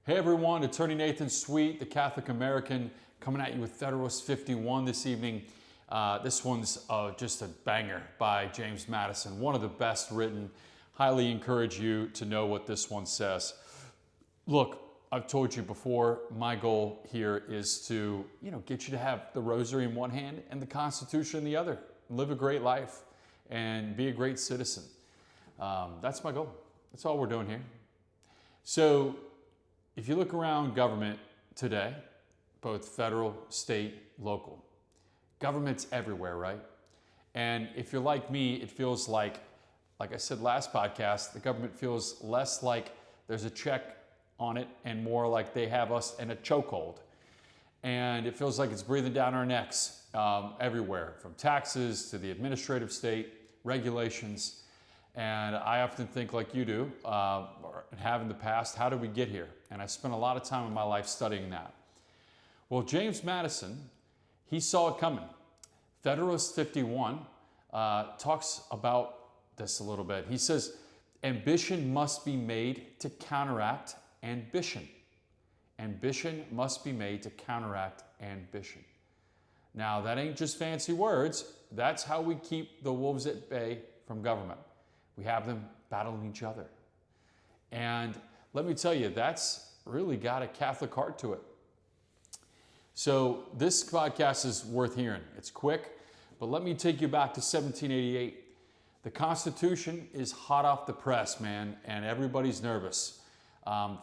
Hey everyone, Attorney Nathan Sweet, the Catholic American, coming at you with Federalist 51 this evening. This one's just a banger by James Madison, one of the best written. Highly encourage you to know what this one says. Look, I've told you before, my goal here is to get you to have the rosary in one hand and the Constitution in the other. Live a great life and be a great citizen. That's my goal. That's all we're doing here. So, if you look around government today, both federal, state, local, government's everywhere, right? And if you're like me, it feels like I said last podcast, the government feels less like there's a check on it and more like they have us in a chokehold. And it feels like it's breathing down our necks everywhere, from taxes to the administrative state, regulations. And I often think like you do, or have in the past, how did we get here? And I spent a lot of time in my life studying that. Well, James Madison, he saw it coming. Federalist 51 talks about this a little bit. He says, ambition must be made to counteract ambition. Ambition must be made to counteract ambition. Now, that ain't just fancy words. That's how we keep the wolves at bay from government. We have them battling each other. And let me tell you, that's really got a Catholic heart to it. So this podcast is worth hearing. It's quick, but let me take you back to 1788. The Constitution is hot off the press, man, and everybody's nervous.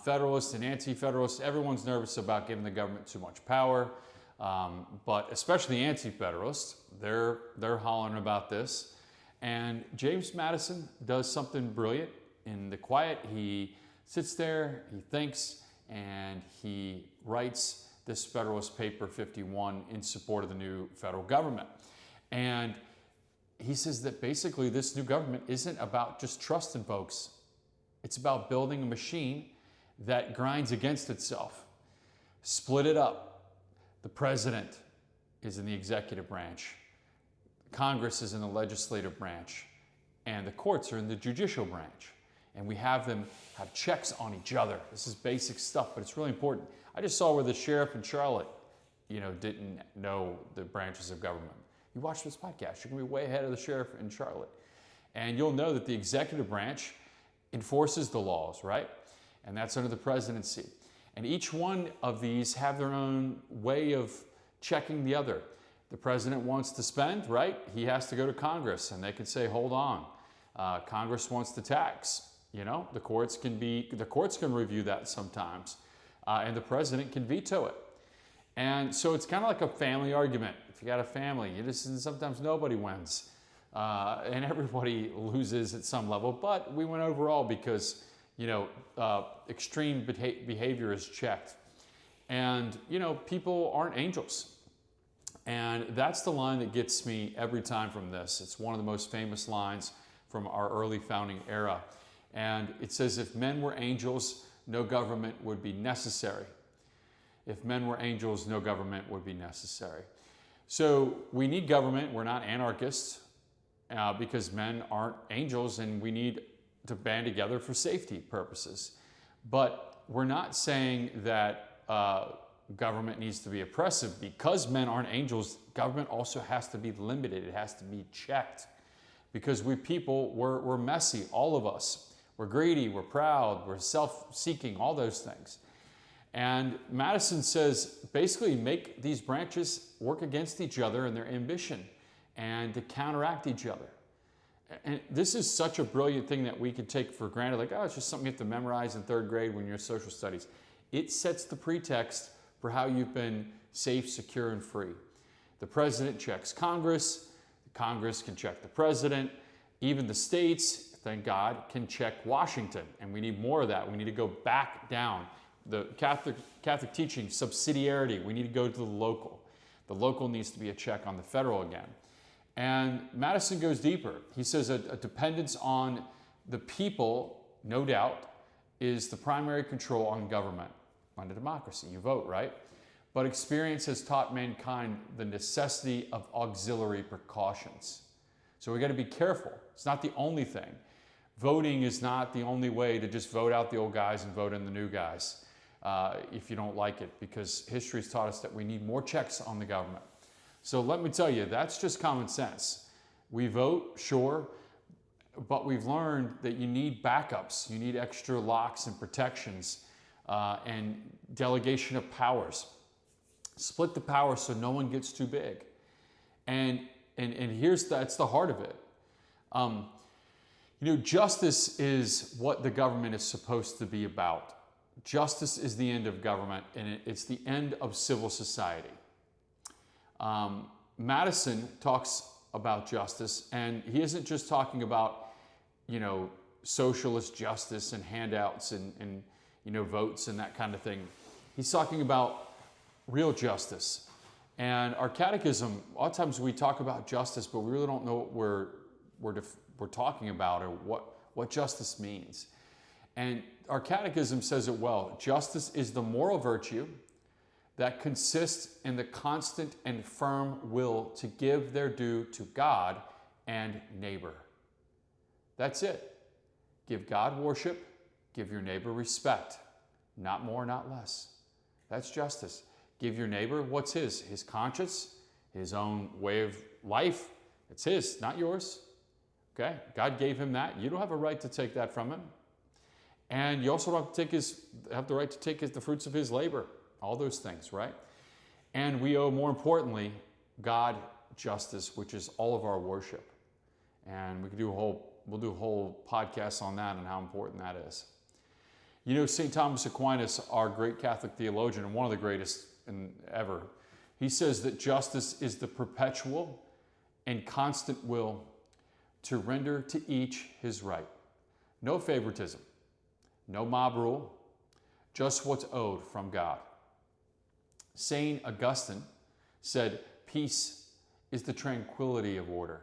Federalists and anti-federalists, everyone's nervous about giving the government too much power, but especially anti-federalists, they're hollering about this. And James Madison does something brilliant. In the quiet, he sits there, he thinks, and he writes this Federalist Paper 51 in support of the new federal government. And he says that basically this new government isn't about just trusting folks. It's about building a machine that grinds against itself. Split it up. The president is in the executive branch. Congress is in the legislative branch, and the courts are in the judicial branch. And we have them have checks on each other. This is basic stuff, but it's really important. I just saw where the sheriff in Charlotte, didn't know the branches of government. You watch this podcast, you're gonna be way ahead of the sheriff in Charlotte. And you'll know that the executive branch enforces the laws, right? And that's under the presidency. And each one of these have their own way of checking the other. The president wants to spend, right? He has to go to Congress, and they can say, hold on. Congress wants to tax. The courts can review that sometimes, and the president can veto it. And so it's kind of like a family argument. If you got a family, sometimes nobody wins, and everybody loses at some level. But we win overall because extreme behavior is checked, and people aren't angels. And that's the line that gets me every time from this. It's one of the most famous lines from our early founding era. And it says, if men were angels, no government would be necessary. If men were angels, no government would be necessary. So we need government. We're not anarchists because men aren't angels, and we need to band together for safety purposes. But we're not saying that government needs to be oppressive. Because men aren't angels, government also has to be limited. It has to be checked. Because we people, we're messy, all of us. We're greedy, we're proud, we're self-seeking, all those things. And Madison says, basically make these branches work against each other in their ambition and to counteract each other. And this is such a brilliant thing that we can take for granted, like, oh, it's just something you have to memorize in third grade when you're social studies. It sets the pretext for how you've been safe, secure, and free. The president checks Congress. The Congress can check the president. Even the states, thank God, can check Washington. And we need more of that. We need to go back down. The Catholic teaching, subsidiarity, we need to go to the local. The local needs to be a check on the federal again. And Madison goes deeper. He says a dependence on the people, no doubt, is the primary control on government. Under democracy, you vote, right? But experience has taught mankind the necessity of auxiliary precautions. So we got to be careful. It's not the only thing. Voting is not the only way to just vote out the old guys and vote in the new guys. if you don't like it, because history's taught us that we need more checks on the government. So let me tell you, that's just common sense. We vote, sure, but we've learned that you need backups. You need extra locks and protections and delegation of powers. Split the power so no one gets too big. And that's the heart of it. Justice is what the government is supposed to be about. Justice is the end of government, and it's the end of civil society. Madison talks about justice, and he isn't just talking about, socialist justice and handouts and votes and that kind of thing. He's talking about real justice. And our catechism, a lot of times we talk about justice, but we really don't know what we're talking about or what justice means. And our catechism says it well. Justice is the moral virtue that consists in the constant and firm will to give their due to God and neighbor. That's it. Give God worship, give your neighbor respect. Not more, not less. That's justice. Give your neighbor what's his? His conscience, his own way of life. It's his, not yours. Okay? God gave him that. You don't have a right to take that from him. And you also don't have the right to take the fruits of his labor. All those things, right? And we owe, more importantly, God justice, which is all of our worship. And we'll do a whole podcast on that and how important that is. St. Thomas Aquinas, our great Catholic theologian, and one of the greatest ever, he says that justice is the perpetual and constant will to render to each his right. No favoritism, no mob rule, just what's owed from God. St. Augustine said, peace is the tranquility of order.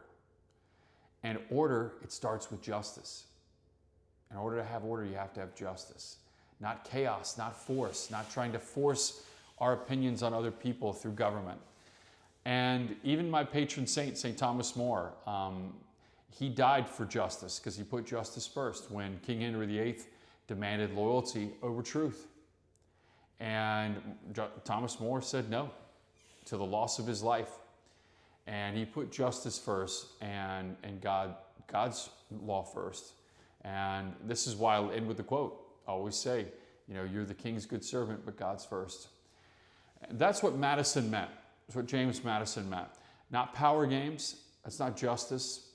And order, it starts with justice. In order to have order, you have to have justice. Not chaos, not force, not trying to force our opinions on other people through government. And even my patron saint, St. Thomas More, he died for justice because he put justice first when King Henry VIII demanded loyalty over truth. And Thomas More said no to the loss of his life. And he put justice first and God's law first. And this is why I'll end with the quote. I always say, you're the king's good servant, but God's first. And that's what Madison meant. That's what James Madison meant. Not power games. That's not justice.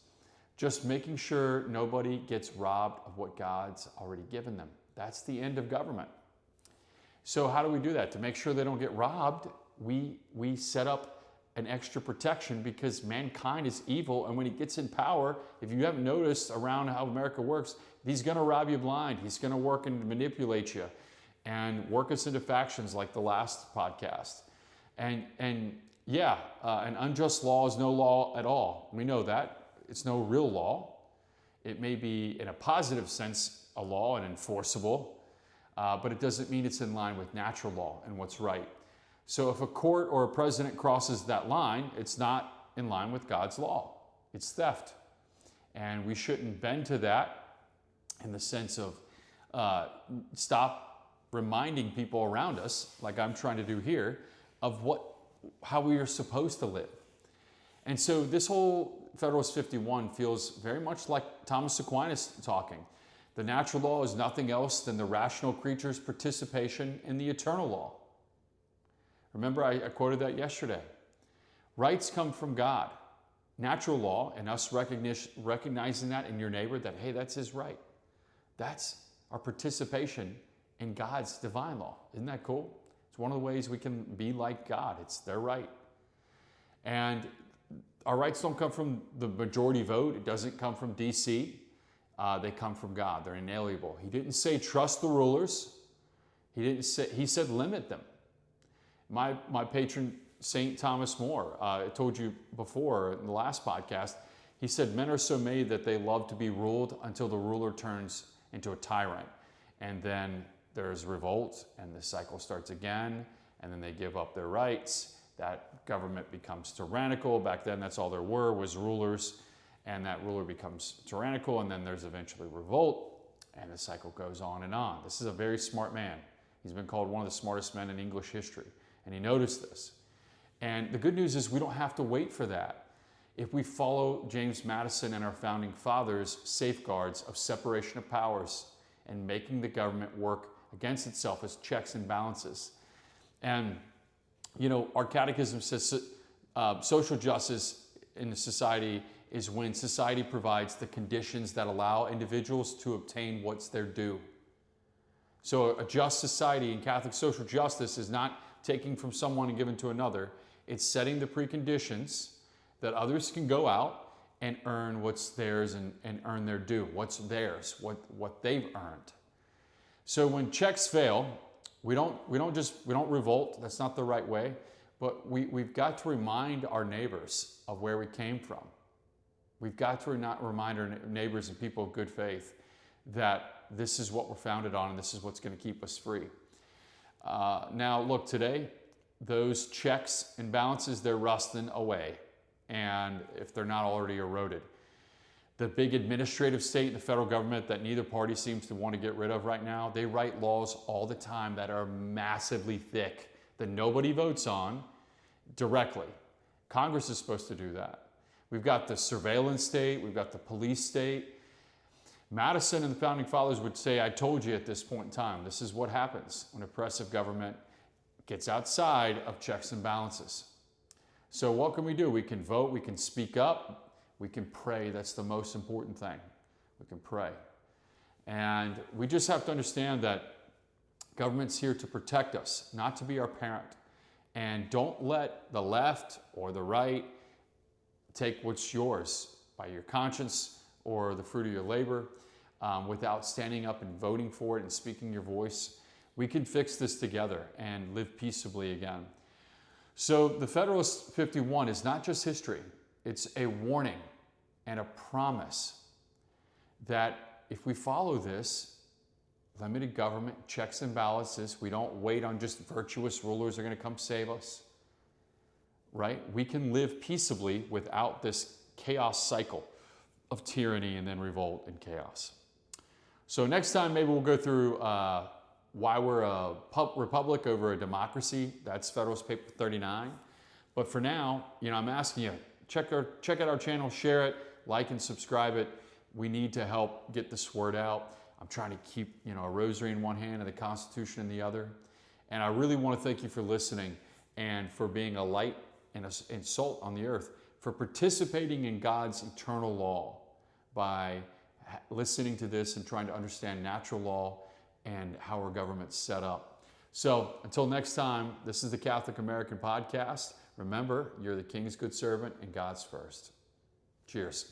Just making sure nobody gets robbed of what God's already given them. That's the end of government. So how do we do that? To make sure they don't get robbed, we set up an extra protection because mankind is evil, and when he gets in power, if you haven't noticed around how America works, he's going to rob you blind. He's going to work and manipulate you and work us into factions like the last podcast. And an unjust law is no law at all. We know that. It's no real law. It may be, in a positive sense, a law and enforceable, but it doesn't mean it's in line with natural law and what's right. So if a court or a president crosses that line, it's not in line with God's law. It's theft. And we shouldn't bend to that in the sense of stop reminding people around us, like I'm trying to do here, of how we are supposed to live. And so this whole Federalist 51 feels very much like Thomas Aquinas talking. The natural law is nothing else than the rational creature's participation in the eternal law. Remember, I quoted that yesterday. Rights come from God. Natural law, and us recognizing that in your neighbor, that, hey, that's his right. That's our participation in God's divine law. Isn't that cool? It's one of the ways we can be like God. It's their right. And our rights don't come from the majority vote. It doesn't come from D.C. They come from God. They're inalienable. He didn't say trust the rulers. He said limit them. My patron, St. Thomas More, I told you before in the last podcast, he said men are so made that they love to be ruled until the ruler turns into a tyrant. And then there's revolt, and the cycle starts again, and then they give up their rights. That government becomes tyrannical. Back then, that's all there were, was rulers, and that ruler becomes tyrannical, and then there's eventually revolt, and the cycle goes on and on. This is a very smart man. He's been called one of the smartest men in English history, and he noticed this. And the good news is we don't have to wait for that. If we follow James Madison and our founding fathers' safeguards of separation of powers and making the government work against itself as checks and balances. And, you know, our catechism says social justice in a society is when society provides the conditions that allow individuals to obtain what's their due. So a just society in Catholic social justice is not taking from someone and giving to another. It's setting the preconditions that others can go out and earn what's theirs and earn their due, what's theirs, what they've earned. So when checks fail, we don't revolt. That's not the right way. But we've got to remind our neighbors of where we came from. We've got to remind our neighbors and people of good faith that this is what we're founded on and this is what's going to keep us free. Now, look, today, those checks and balances, they're rusting away, and if they're not already eroded. The big administrative state and the federal government that neither party seems to want to get rid of right now, they write laws all the time that are massively thick that nobody votes on directly. Congress is supposed to do that. We've got the surveillance state, we've got the police state. Madison and the founding fathers would say, I told you at this point in time, this is what happens when oppressive government gets outside of checks and balances. So what can we do? We can vote, we can speak up, we can pray. That's the most important thing. We can pray. And we just have to understand that government's here to protect us, not to be our parent. And don't let the left or the right take what's yours by your conscience or the fruit of your labor without standing up and voting for it and speaking your voice. We can fix this together and live peaceably again. So the Federalist 51 is not just history. It's a warning and a promise that if we follow this, limited government, checks and balances, we don't wait on just virtuous rulers who are going to come save us, right? We can live peaceably without this chaos cycle of tyranny and then revolt and chaos. So next time, maybe we'll go through why we're a republic over a democracy. That's Federalist Paper 39. But for now, I'm asking you, check out our channel, share it, like and subscribe it. We need to help get this word out. I'm trying to keep a rosary in one hand and the Constitution in the other. And I really want to thank you for listening and for being a light and salt on the earth, for participating in God's eternal law by listening to this and trying to understand natural law and how our government's set up. So until next time, this is the Catholic American Podcast. Remember, you're the King's good servant and God's first. Cheers.